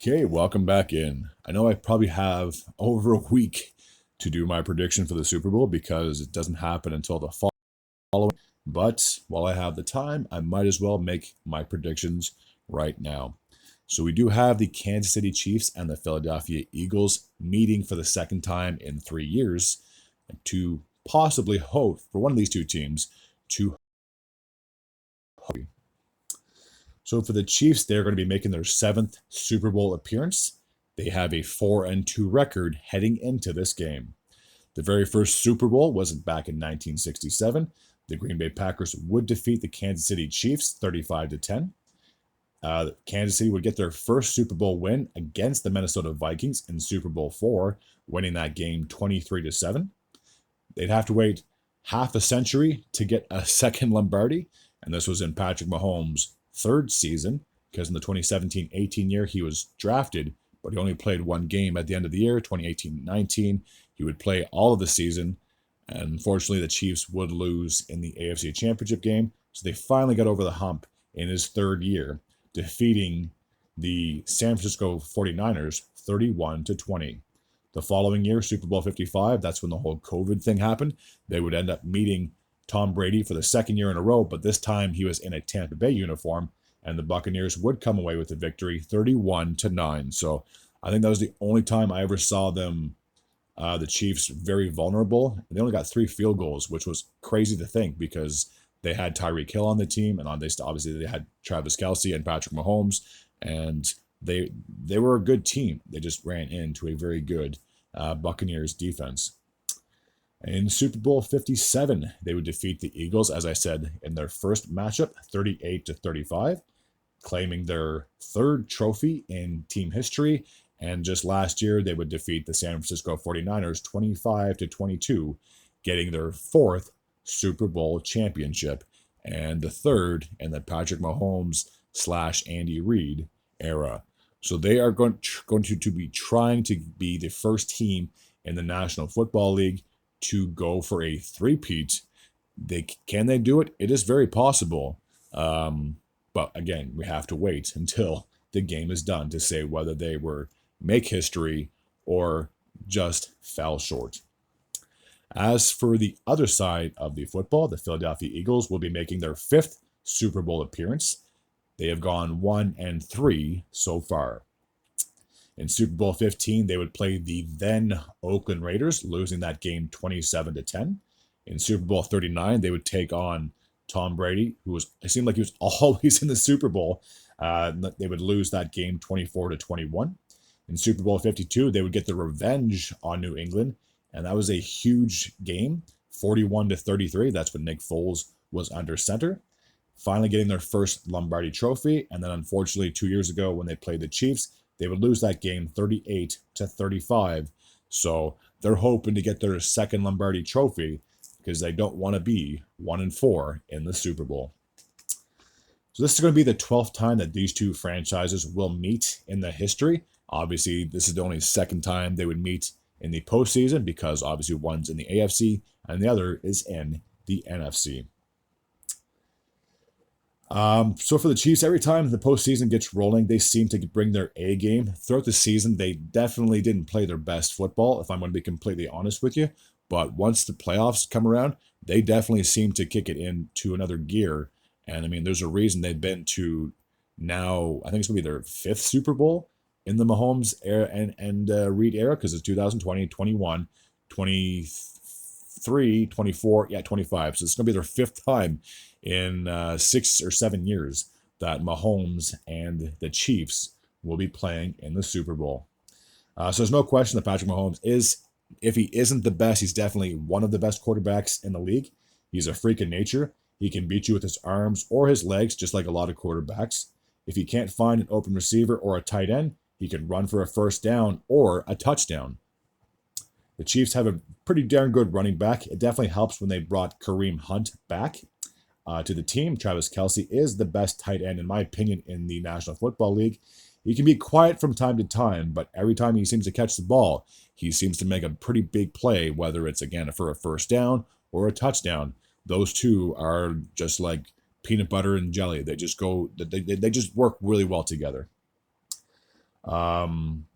Okay, welcome back in. I know I probably have over a week to do my prediction for the Super Bowl because it doesn't happen until the following. But while I have the time, I might as well make my predictions right now. So we do have the Kansas City Chiefs and the Philadelphia Eagles meeting for the second time in 3 years to possibly hope for one of these two teams to. So for the Chiefs, they're going to be making their seventh Super Bowl appearance. They have a 4-2 record heading into this game. The very first Super Bowl was back in 1967. The Green Bay Packers would defeat the Kansas City Chiefs 35-10. Kansas City would get their first Super Bowl win against the Minnesota Vikings in Super Bowl IV, winning that game 23-7. They'd have to wait half a century to get a second Lombardi, and this was in Patrick Mahomes' third season, because in the 2017-18 year he was drafted, but he only played one game at the end of the year, 2018-19. He would play all of the season, and unfortunately the Chiefs would lose in the AFC Championship game, so they finally got over the hump in his third year, defeating the San Francisco 49ers 31-20. The following year, Super Bowl 55, that's when the whole COVID thing happened. They would end up meeting Tom Brady for the second year in a row, but this time he was in a Tampa Bay uniform, and the Buccaneers would come away with the victory 31-9. So I think that was the only time I ever saw them, the Chiefs, very vulnerable. They only got 3 field goals, which was crazy to think because they had Tyreek Hill on the team, and obviously they had Travis Kelce and Patrick Mahomes, and they were a good team. They just ran into a very good Buccaneers defense. In Super Bowl 57, they would defeat the Eagles, as I said, in their first matchup, 38-35, claiming their third trophy in team history. And just last year, they would defeat the San Francisco 49ers 25-22, getting their fourth Super Bowl championship and the third in the Patrick Mahomes / Andy Reid era. So they are going to be trying to be the first team in the National Football League to go for a three-peat. Can they do it? It is very possible. But again, we have to wait until the game is done to say whether they were make history or just fell short. As for the other side of the football, the Philadelphia Eagles will be making their fifth Super Bowl appearance. They have gone 1-3 so far. In Super Bowl 15, they would play the then Oakland Raiders, losing that game 27-10. In Super Bowl 39, they would take on Tom Brady, it seemed like he was always in the Super Bowl. They would lose that game 24-21. In Super Bowl 52, they would get the revenge on New England, and that was a huge game, 41-33. That's when Nick Foles was under center. Finally getting their first Lombardi trophy, and then unfortunately 2 years ago when they played the Chiefs, they would lose that game 38-35. So they're hoping to get their second Lombardi trophy because they don't want to be 1-4 in the Super Bowl. So this is going to be the 12th time that these two franchises will meet in the history. Obviously, this is the only second time they would meet in the postseason because obviously one's in the AFC and the other is in the NFC. So for the Chiefs, every time the postseason gets rolling, they seem to bring their A game. Throughout the season, they definitely didn't play their best football, if I'm going to be completely honest with you. But once the playoffs come around, they definitely seem to kick it into another gear. And I mean, there's a reason they've been to now, I think it's going to be their fifth Super Bowl in the Mahomes era and Reid era, because it's 2020, 21, 23, 24, 25. So it's going to be their fifth time in 6 or 7 years that Mahomes and the Chiefs will be playing in the Super Bowl. So there's no question that Patrick Mahomes is, if he isn't the best, he's definitely one of the best quarterbacks in the league. He's a freak of nature. He can beat you with his arms or his legs, just like a lot of quarterbacks. If he can't find an open receiver or a tight end, he can run for a first down or a touchdown. The Chiefs have a pretty darn good running back. It definitely helps when they brought Kareem Hunt back to the team. Travis Kelce is the best tight end, in my opinion, in the National Football League. He can be quiet from time to time, but every time he seems to catch the ball, he seems to make a pretty big play, whether it's, again, for a first down or a touchdown. Those two are just like peanut butter and jelly. They just go, they just work really well together. Um,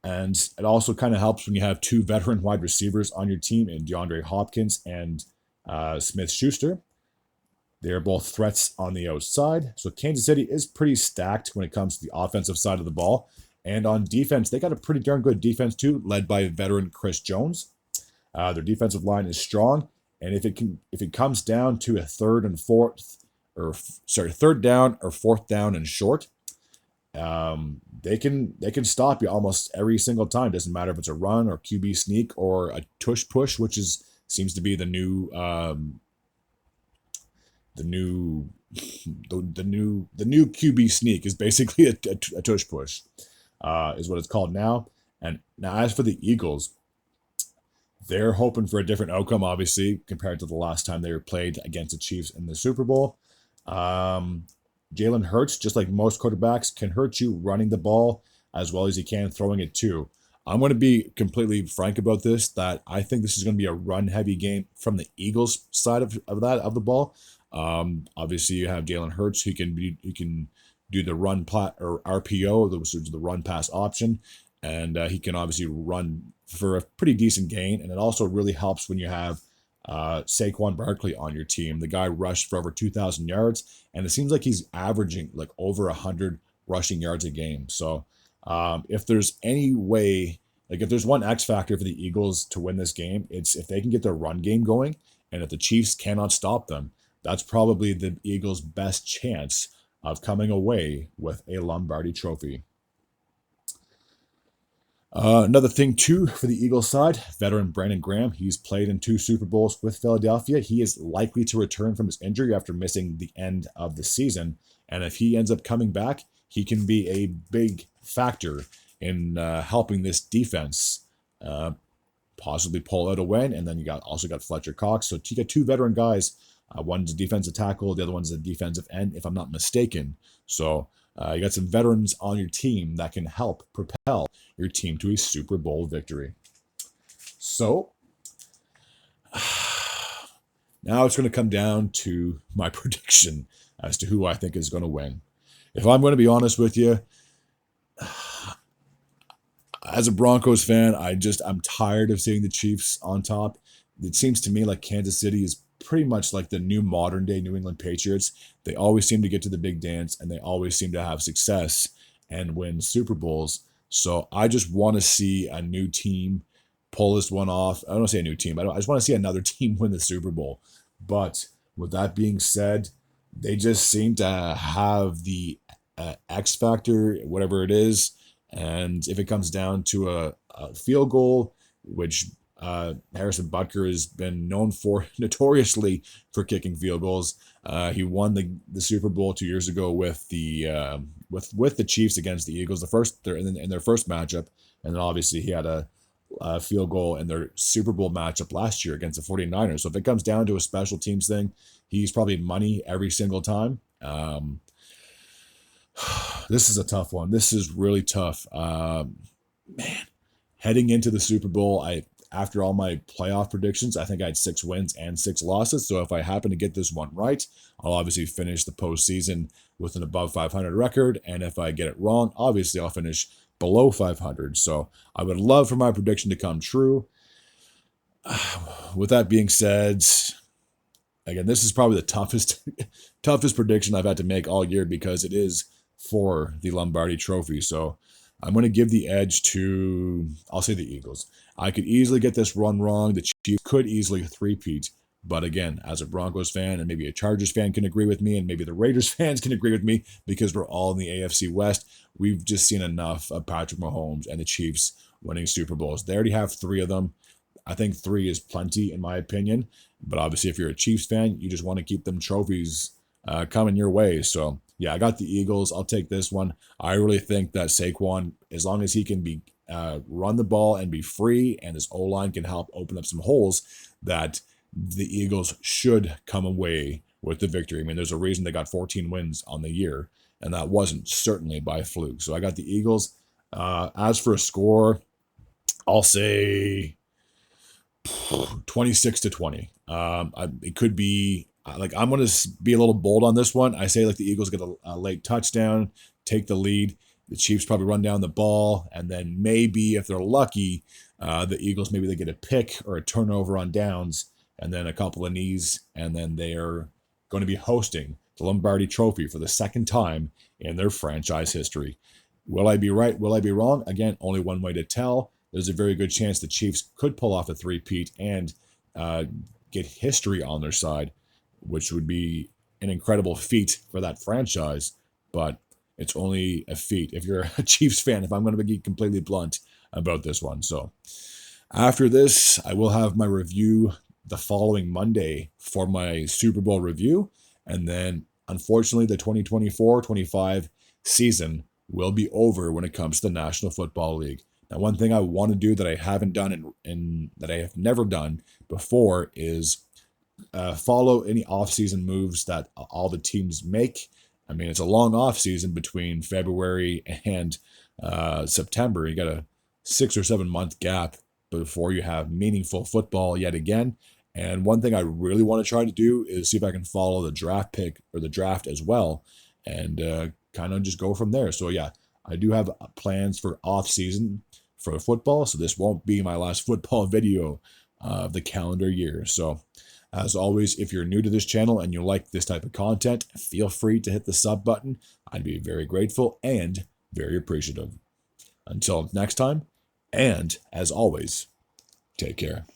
and it also kind of helps when you have two veteran wide receivers on your team in DeAndre Hopkins and Smith Schuster. They're both threats on the outside. So Kansas City is pretty stacked when it comes to the offensive side of the ball. And on defense, they got a pretty darn good defense too, led by veteran Chris Jones. Their defensive line is strong, and if it comes down to a third down or fourth down and short, they can stop you almost every single time. Doesn't matter if it's a run or QB sneak or a tush push, which is seems to be the new the new QB sneak is basically a tush push, is what it's called now. And now as for the Eagles, they're hoping for a different outcome, obviously, compared to the last time they were played against the Chiefs in the Super Bowl. Um, Jalen Hurts, just like most quarterbacks, can hurt you running the ball as well as he can throwing it too. I'm going to be completely frank about this, that I think this is going to be a run-heavy game from the Eagles side of the ball. Obviously, you have Jalen Hurts, who can do the run plat or RPO, which is the run pass option, and he can obviously run for a pretty decent gain. And it also really helps when you have Saquon Barkley on your team. The guy rushed for over 2,000 yards, and it seems like he's averaging like over 100 rushing yards a game. So if there's any way, like if there's one X factor for the Eagles to win this game, it's if they can get their run game going, and if the Chiefs cannot stop them, that's probably the Eagles' best chance of coming away with a Lombardi trophy. Another thing, too, for the Eagles side, veteran Brandon Graham. He's played in two Super Bowls with Philadelphia. He is likely to return from his injury after missing the end of the season. And if he ends up coming back, he can be a big factor in helping this defense possibly pull out a win. And then you also got Fletcher Cox. So you got two veteran guys. One's a defensive tackle, the other one's a defensive end, if I'm not mistaken. So you got some veterans on your team that can help propel your team to a Super Bowl victory. So now it's going to come down to my prediction as to who I think is going to win. If I'm going to be honest with you, as a Broncos fan, I'm tired of seeing the Chiefs on top. It seems to me like Kansas City is pretty much like the new modern day New England Patriots. They always seem to get to the big dance, and they always seem to have success and win Super Bowls. So I just want to see a new team pull this one off. I don't want to say a new team. I just want to see another team win the Super Bowl. But with that being said, they just seem to have the X factor, whatever it is. And if it comes down to a field goal, which Harrison Butker has been known for notoriously for kicking field goals. He won the Super Bowl 2 years ago with the Chiefs against the Eagles, in their first matchup, and then obviously he had a field goal in their Super Bowl matchup last year against the 49ers. So if it comes down to a special teams thing, he's probably money every single time. This is a tough one. This is really tough. Man, heading into the Super Bowl, after all my playoff predictions, I think I had 6 wins and 6 losses. So if I happen to get this one right, I'll obviously finish the postseason with an above 500 record. And if I get it wrong, obviously I'll finish below 500. So I would love for my prediction to come true. With that being said, again, this is probably the toughest prediction I've had to make all year because it is for the Lombardi Trophy. So I'm going to give the edge to, I'll say the Eagles. I could easily get this run wrong. The Chiefs could easily three-peat. But again, as a Broncos fan and maybe a Chargers fan can agree with me and maybe the Raiders fans can agree with me because we're all in the AFC West, we've just seen enough of Patrick Mahomes and the Chiefs winning Super Bowls. They already have 3 of them. I think 3 is plenty in my opinion. But obviously if you're a Chiefs fan, you just want to keep them trophies coming your way. So yeah, I got the Eagles. I'll take this one. I really think that Saquon, as long as he can be run the ball and be free, and his O-line can help open up some holes, that the Eagles should come away with the victory. I mean, there's a reason they got 14 wins on the year, and that wasn't certainly by fluke. So I got the Eagles. As for a score, I'll say 26-20. It could be I'm going to be a little bold on this one. I say the Eagles get a late touchdown, take the lead, The Chiefs probably run down the ball, and then maybe if they're lucky, the Eagles, maybe they get a pick or a turnover on downs, and then a couple of knees, and then they are going to be hosting the Lombardi Trophy for the second time in their franchise history. Will I be right? Will I be wrong? Again, only one way to tell. There's a very good chance the Chiefs could pull off a three-peat and get history on their side, which would be an incredible feat for that franchise. But it's only a feat if you're a Chiefs fan, if I'm going to be completely blunt about this one. So after this, I will have my review the following Monday for my Super Bowl review. And then, unfortunately, the 2024-25 season will be over when it comes to the National Football League. Now, one thing I want to do that I haven't done and that I have never done before is follow any offseason moves that all the teams make. I mean, it's a long offseason between February and September. You got a 6 or 7 month gap before you have meaningful football yet again. And one thing I really want to try to do is see if I can follow the draft pick or the draft as well, and kind of just go from there. So yeah, I do have plans for off season for football, so this won't be my last football video of the calendar year. So as always, if you're new to this channel and you like this type of content, feel free to hit the sub button. I'd be very grateful and very appreciative. Until next time, and as always, take care.